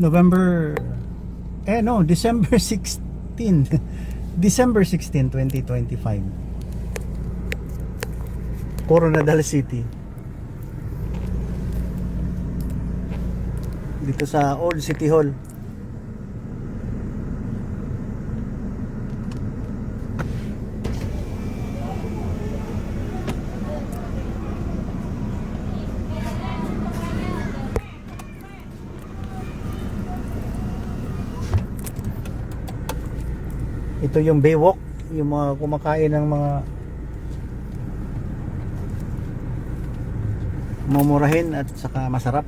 December 16. December 16, 2025. Coronadal City. Dito sa Old City Hall. Ito yung Baywalk, yung mga kumakain ng mga mumurahin at saka masarap.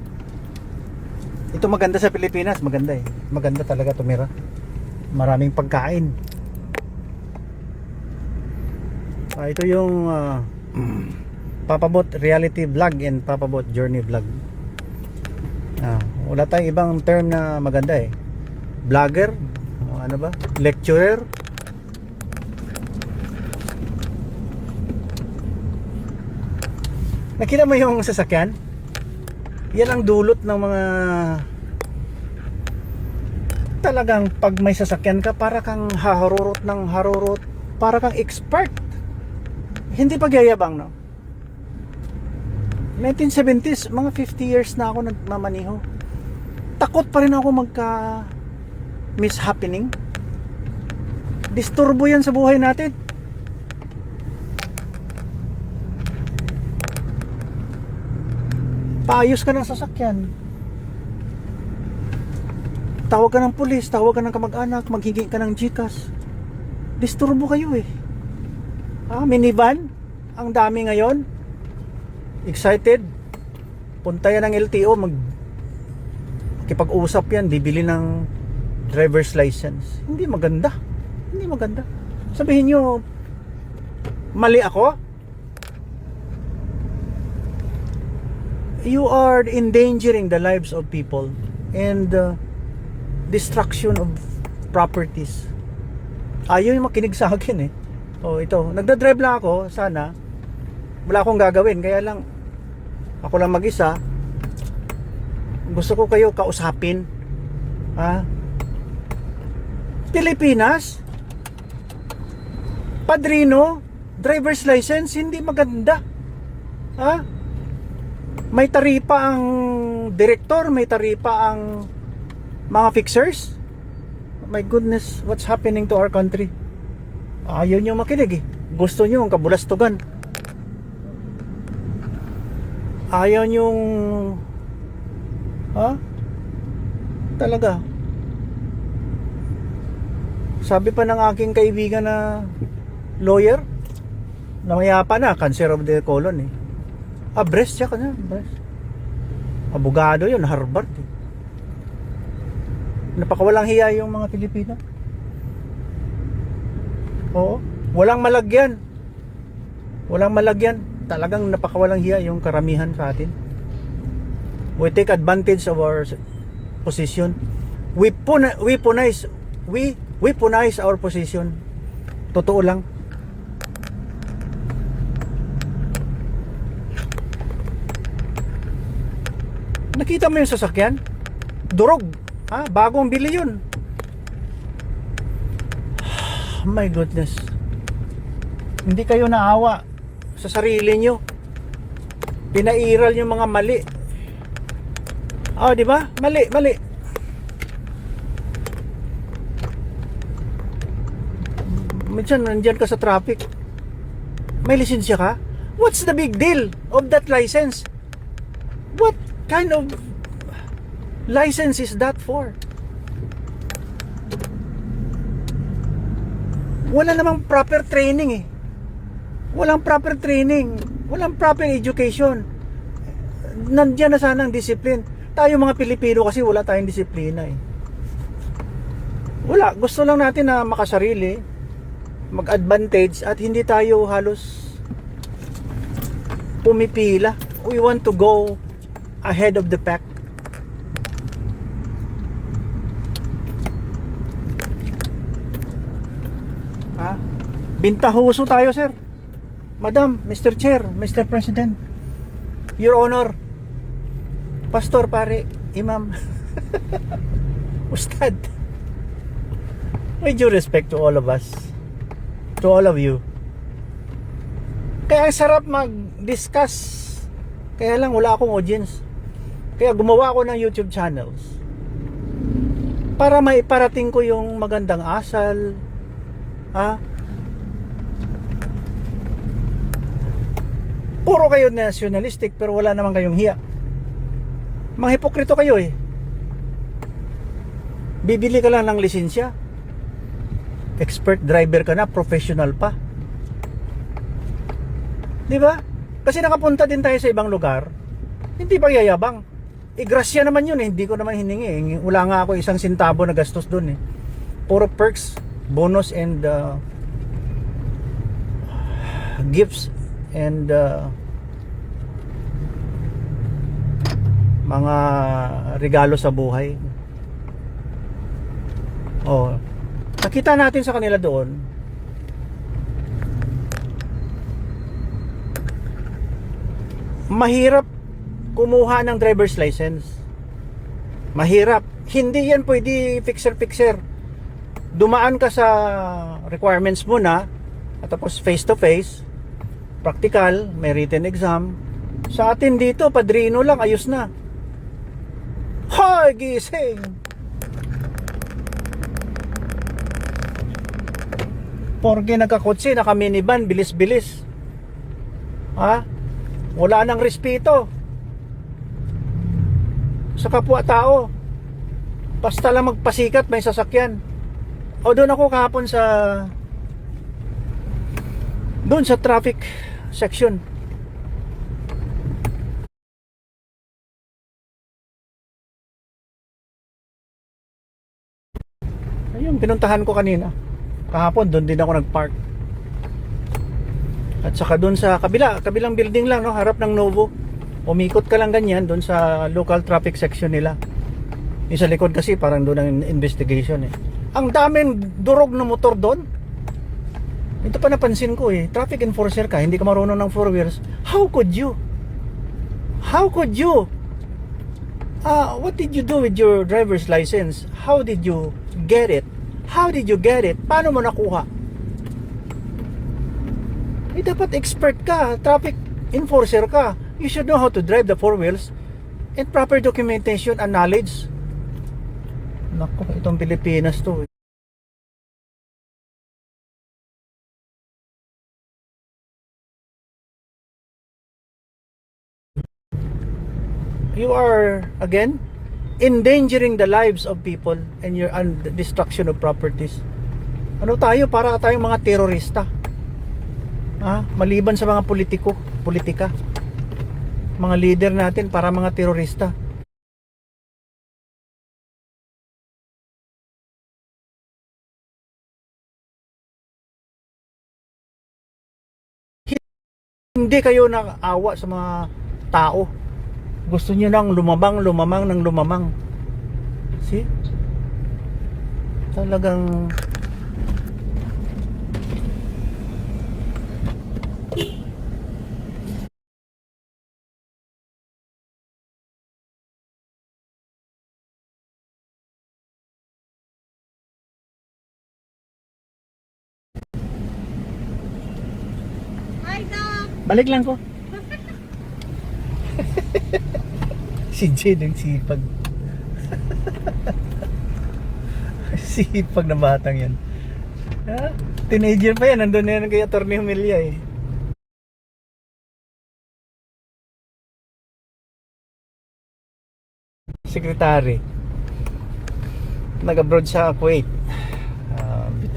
Ito maganda sa Pilipinas, maganda eh. Maganda talaga tumira. Maraming pagkain. Ito yung Papabot Reality Vlog and Papabot Journey Vlog. Wala tayong ibang term na maganda eh. Vlogger, ano ba? Lecturer. Nakita mo yung sasakyan? Yan ang dulot ng mga talagang pag may sasakyan ka para kang harurot ng harurot, para kang expert. Hindi pagyayabang, no? 1970s, mga 50 years na ako nagmamaniho. Takot pa rin ako magka mishappening. Disturbo yan sa buhay natin. Paayos ka ng sasakyan, tawag ka ng pulis, tawag ka ng kamag-anak, maghingi ka ng GCash. Disturbo kayo eh. Minivan, ang dami ngayon. Excited, punta yan ng LTO, makipag-usap yan, bibili ng driver's license. Hindi maganda. Hindi maganda. Sabihin nyo, mali ako? You are endangering the lives of people and destruction of properties. Ayaw yung makinig sa akin eh. Ito, nagdadrive lang ako. Sana wala akong gagawin, kaya lang ako lang mag-isa. Gusto ko kayo kausapin. Pilipinas, padrino, driver's license, hindi maganda. May taripa ang direktor, may taripa ang mga fixers. My goodness, what's happening to our country? Ayaw nyo makinig eh. Gusto nyo ang kabulastugan. Ayaw nyong talaga. Sabi pa ng aking kaibigan na lawyer, namayapa na, cancer of the colon eh. Breast siya kanya, breast. Abogado yun, Harvard eh. Napakawalang hiya yung mga Pilipino. Oo, walang malagyan. Walang malagyan. Talagang napakawalang hiya yung karamihan sa atin. We take advantage of our position. We weaponize our position. Totoo lang. Nakita mo yung sasakyan? Durog. Bagong bili yun. My goodness. Hindi kayo naawa sa sarili nyo. Pinairal yung mga mali. Di ba? Mali. Minsan nandyan ka sa traffic. May lisensya ka? What's the big deal of that license? What kind of license is that for? Wala namang proper training eh. Walang proper training, walang proper education. Nandiyan na sana ang discipline. Tayo mga Pilipino kasi wala tayong disiplina eh. Wala, gusto lang natin na makasarili, mag-advantage at hindi tayo halos pumipila. We want to go ahead of the pack. Bintahuso tayo, sir. Madam, Mr. Chair, Mr. President, Your Honor, Pastor, pare, Imam. Ustad. With due respect to all of us, to all of you. Kaya ang sarap mag-discuss. Kaya lang wala akong audience. Kaya gumawa ako ng YouTube channels para maiparating ko yung magandang asal. Puro kayo nationalistic pero wala naman kayong hiya. Mga hipokrito kayo eh. Bibili ka lang ng lisensya, expert driver ka na, professional pa. Di ba? Kasi nakapunta din tayo sa ibang lugar, hindi ba yayabang? Grasya naman yun eh, hindi ko naman hiningi. Wala nga ako isang sintabo na gastos dun eh. Puro perks, bonus and gifts and mga regalo sa buhay. Oh, nakita natin sa kanila doon. Mahirap kumuha ng driver's license. Mahirap. Hindi yan pwede fixer-fixer. Dumaan ka sa requirements muna at tapos face-to-face, practical, may written exam. Sa atin dito, padrino lang, ayos na. Hoy, gising! Porque nagkakotse, naka-minivan, bilis-bilis. Wala nang respeto sa kapwa-tao. Basta lang magpasikat, may sasakyan. O doon ako kahapon doon sa traffic section. Ayun, pinuntahan ko kanina. Kahapon, doon din ako nagpark. At saka doon sa kabilang building lang, no, harap ng Novo. Umikot ka lang ganyan doon sa local traffic section nila. Yung sa likod kasi parang doon ang investigation eh. Ang daming durog na motor doon. Ito pa napansin ko eh. Traffic enforcer ka, hindi ka marunong ng 4 wheels. How could you? How could you? What did you do with your driver's license? How did you get it? How did you get it? Paano mo nakuha? Dapat expert ka, traffic enforcer ka. You should know how to drive the 4 wheels and proper documentation and knowledge. Naku, itong Pilipinas to. You are, again, endangering the lives of people and the destruction of properties. Ano tayo? Para tayong mga terorista. Maliban sa mga politika. Mga leader natin para mga terorista. Hindi kayo nakaawa sa mga tao. Gusto niyo nang lumamang ng lumamang. See? Talagang balik lang ko. Si Jade ang sipag. Sipag na batang yan. Teenager pa yan. Nandun na yan kay Atty. Humilya eh. Secretary. Nag-abroad sa Kuwait.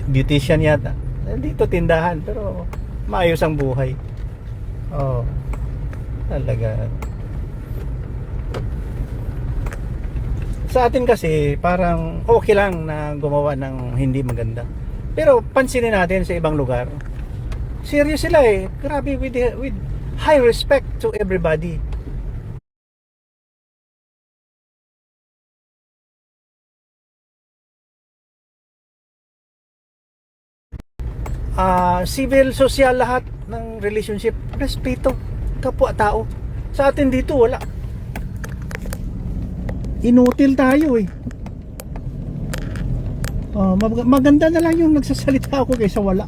Beautician yata. Dito tindahan pero maayos ang buhay. Oh, talaga. Sa atin kasi parang okay lang na gumawa ng hindi maganda. Pero pansinin natin sa ibang lugar. Serious sila eh. Grabe with high respect to everybody. Civil, social, lahat ng relationship, respeto, kapwa-tao. Sa atin dito wala. Inutil tayo eh. Maganda na lang yung nagsasalita ako kaysa wala.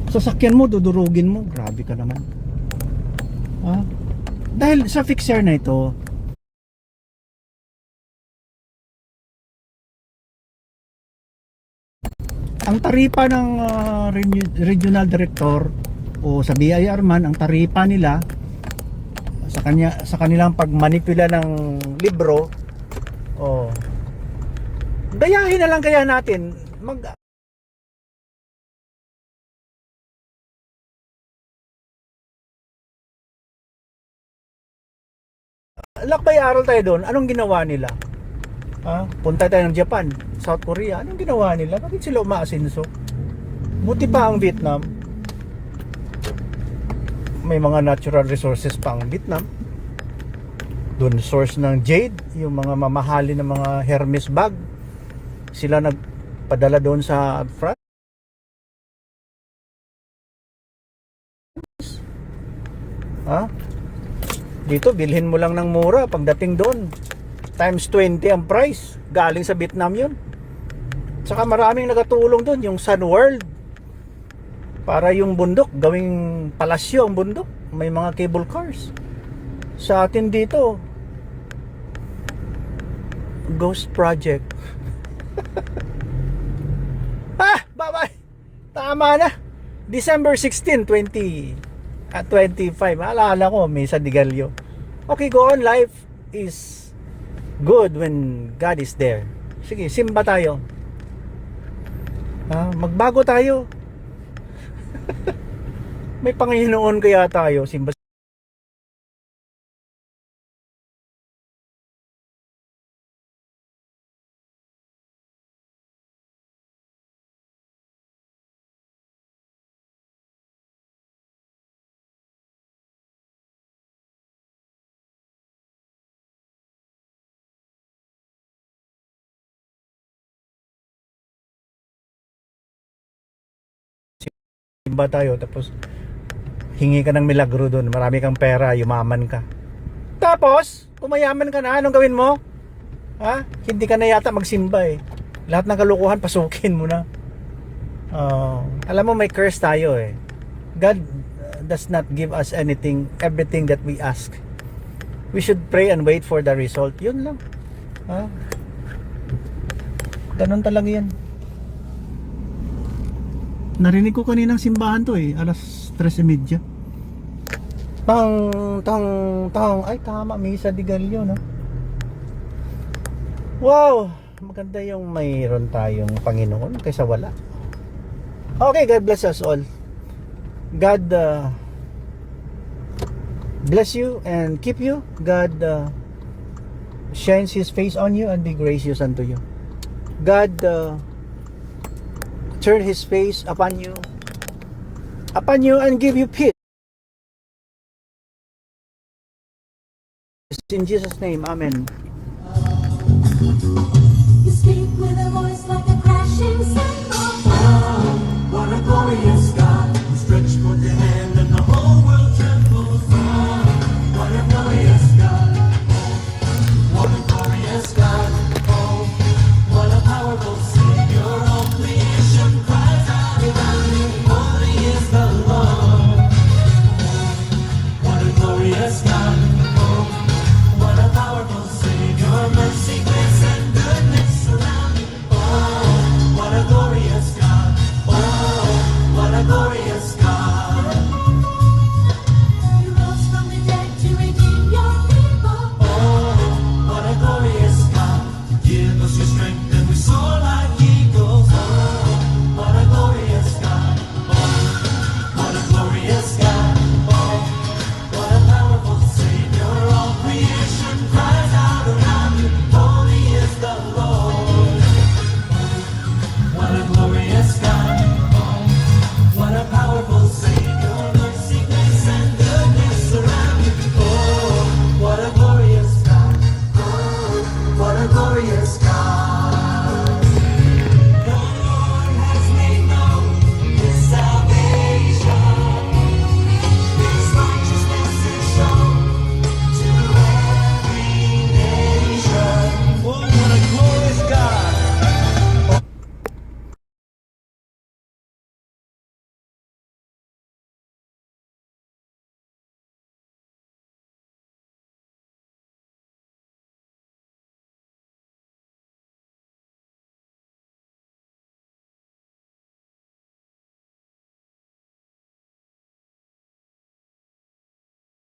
Sasakyan mo, dudurugin mo. Grabe ka naman. Dahil sa fixer na ito, ang taripa ng regional director o sa BIR man, ang taripa nila sa kanilang pagmanipula ng libro, gayahin na lang kaya natin lakbay aral tayo doon. Anong ginawa nila? Punta tayo ng Japan, South Korea. Anong ginawa nila? Bakit sila umaasinso? Buti pa ang Vietnam. May mga natural resources pa ang Vietnam. Doon source ng jade, yung mga mamahalin ng mga Hermes bag. Sila nagpadala doon sa France. Dito bilhin mo lang ng mura, pagdating doon times 20 ang price. Galing sa Vietnam yun. Saka maraming nagatulong doon, yung Sun World, para yung bundok gawing palasyo ang bundok. May mga cable cars. Sa atin dito, ghost project. Bye-bye. Tama na. December 16, 25. Alala ko, may sa Digalio. Okay, go on. Life is good when God is there. Sige, simba tayo. Magbago tayo. May Panginoon kaya tayo. Simba. Simba tayo, tapos hingi ka ng milagro doon, marami kang pera, yumaman ka. Tapos umayaman ka na, anong gawin mo? Hindi ka na yata magsimba eh. Lahat ng kalukuhan pasukin mo na. Alam mo, may curse tayo eh. God does not give us everything that we ask. We should pray and wait for the result. Yun lang. Ganun talaga yan. Narinig ko kaninang simbahan to eh, alas 3:30. Tang. Ay tama, Misa de Gallo, no? Wow, maganda yung mayroon tayong Panginoon kaysa wala. Okay, God bless us all. God bless you and keep you. God shines His face on you and be gracious unto you. God turn His face upon you and give you peace. In Jesus' name, amen. You speak with a voice like a crashing cymbal. What a glorious God! Stretch forth your hand and the whole world trembles. What a glorious God! What a glorious God! Oh, what a powerful Savior! All creation cries out around Him. Holy is the Lord. What a glorious God! Oh, what a powerful Savior! Mercy, grace, and goodness surround Him. Oh, what a glorious God! Oh, what a glorious